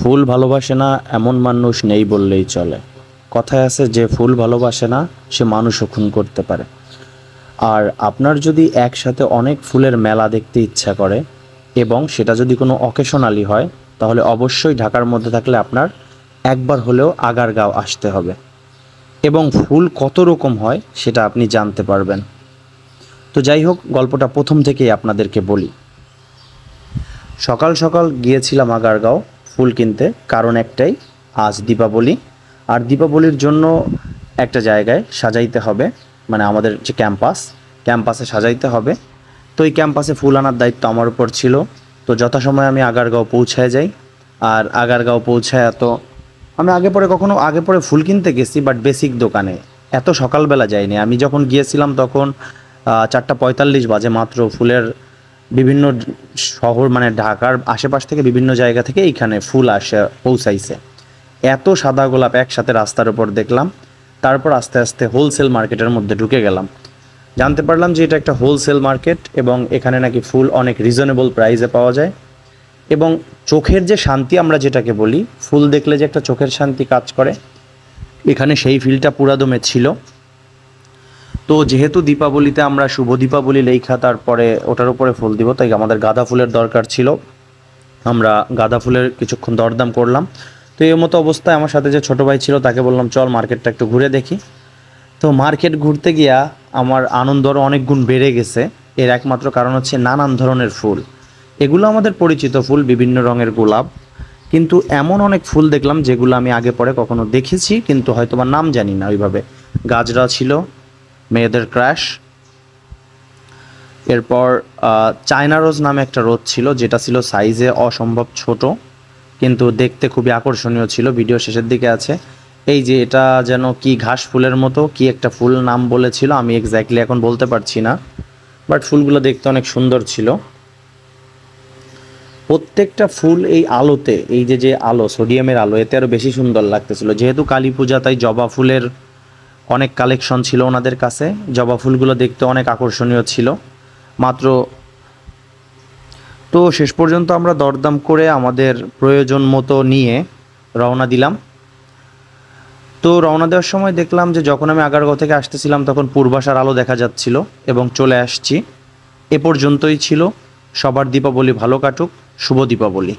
ফুল ভালোবাসে না এমন মানুষ নেই বললেই চলে। কথায় আছে যে ফুল ভালোবাসে না সে মানুষও খুন করতে পারে। আর আপনার যদি একসাথে অনেক ফুলের মেলা দেখতে ইচ্ছা করে এবং সেটা যদি কোনো অকেশনালি হয়, তাহলে অবশ্যই ঢাকার মধ্যে থাকলে আপনার একবার হলেও আগারগাঁও আসতে হবে এবং ফুল কত রকম হয় সেটা আপনি জানতে পারবেন। তো যাই হোক, গল্পটা প্রথম থেকেই আপনাদেরকে বলি। সকাল সকাল গিয়েছিলাম আগারগাঁও ফুল কিনতে, কারণ একটাই, আজ দীপাবলি। আর দীপাবলির জন্য একটা জায়গায় সাজাইতে হবে, মানে আমাদের যে ক্যাম্পাসে সাজাইতে হবে। তো এই ক্যাম্পাসে ফুল আনার দায়িত্ব আমার উপর ছিল। তো যথাসময়ে আমি আগারগাঁও পৌঁছায় যাই। আর আগারগাঁও পৌঁছায় তো আমি আগে পরে ফুল কিনতে গেছি, বাট বেসিক দোকানে। এত সকালবেলা যাইনি। আমি যখন গিয়েছিলাম তখন 4:45 বাজে মাত্র। ফুলের বিভিন্ন শহর, মানে ঢাকার আশেপাশ থেকে বিভিন্ন জায়গা থেকে এইখানে ফুল পৌঁছাইছে। এত সাদা গোলাপ একসাথে রাস্তার উপর দেখলাম। তারপর আস্তে আস্তে হোলসেল মার্কেটের মধ্যে ঢুকে গেলাম। জানতে পারলাম যে এটা একটা হোলসেল মার্কেট এবং এখানে নাকি ফুল অনেক রিজনেবল প্রাইসে পাওয়া যায়। এবং চোখের যে শান্তি আমরা যেটাকে বলি, ফুল দেখলে যে একটা চোখের শান্তি কাজ করে, এখানে সেই ফিলটা পুরাদমে ছিল। তো যেহেতু দীপাবলিতে আমরা শুভ দীপাবলি লেখা, তারপরে ওটার উপরে ফুল দিব, তাই আমাদের গাঁদা ফুলের দরকার ছিল। আমরা গাঁদা ফুলের কিছুক্ষণ দরদাম করলাম। তো এই মতো অবস্থায় আমার সাথে যে ছোটো ভাই ছিল তাকে বললাম, চল মার্কেটটা একটু ঘুরে দেখি। তো মার্কেট ঘুরতে গিয়া আমার আনন্দ আরও অনেক গুণ বেড়ে গেছে। এর একমাত্র কারণ হচ্ছে নানান ধরনের ফুল। এগুলো আমাদের পরিচিত ফুল, বিভিন্ন রঙের গোলাপ, কিন্তু এমন অনেক ফুল দেখলাম যেগুলো আমি আগে পরে কখনো দেখেছি কিন্তু হয়তো বা নাম জানি না ওইভাবে। গাজরা ছিল, মেয়েদের ক্রাশ। এরপর চায়না রোজ নামে একটা রোজ ছিল, যেটা ছিল সাইজে অসম্ভব ছোট কিন্তু দেখতে খুবই আকর্ষণীয় ছিল। ভিডিও শেষের দিকে আছে। এই যে এটা যেন কি ঘাস ফুলের মতো কি একটা ফুল নাম বলেছিল, আমি এক্স্যাক্টলি এখন বলতে পারছি না, বাট ফুলগুলো দেখতে অনেক সুন্দর ছিল। প্রত্যেকটা ফুল এই আলোতে, এই যে আলো, সোডিয়ামের আলো, এতে আরও বেশি সুন্দর লাগতেছিল। যেহেতু কালী পূজা, তাই জবা ফুলের অনেক কালেকশন ছিল ওনাদের কাছে। জবা ফুলগুলো দেখতে অনেক আকর্ষণীয় ছিল মাত্র। তো শেষ পর্যন্ত আমরা দরদাম করে আমাদের প্রয়োজন মতো নিয়ে রওনা দিলাম। তো রওনা দেওয়ার সময় দেখলাম যে যখন আমি আগারগাঁও থেকে আসতেছিলাম তখন পূর্বাশার আলো দেখা যাচ্ছিল এবং চলে আসছি। এ পর্যন্তই ছিল। সবার দীপাবলি ভালো কাটুক। শুভ দীপাবলি।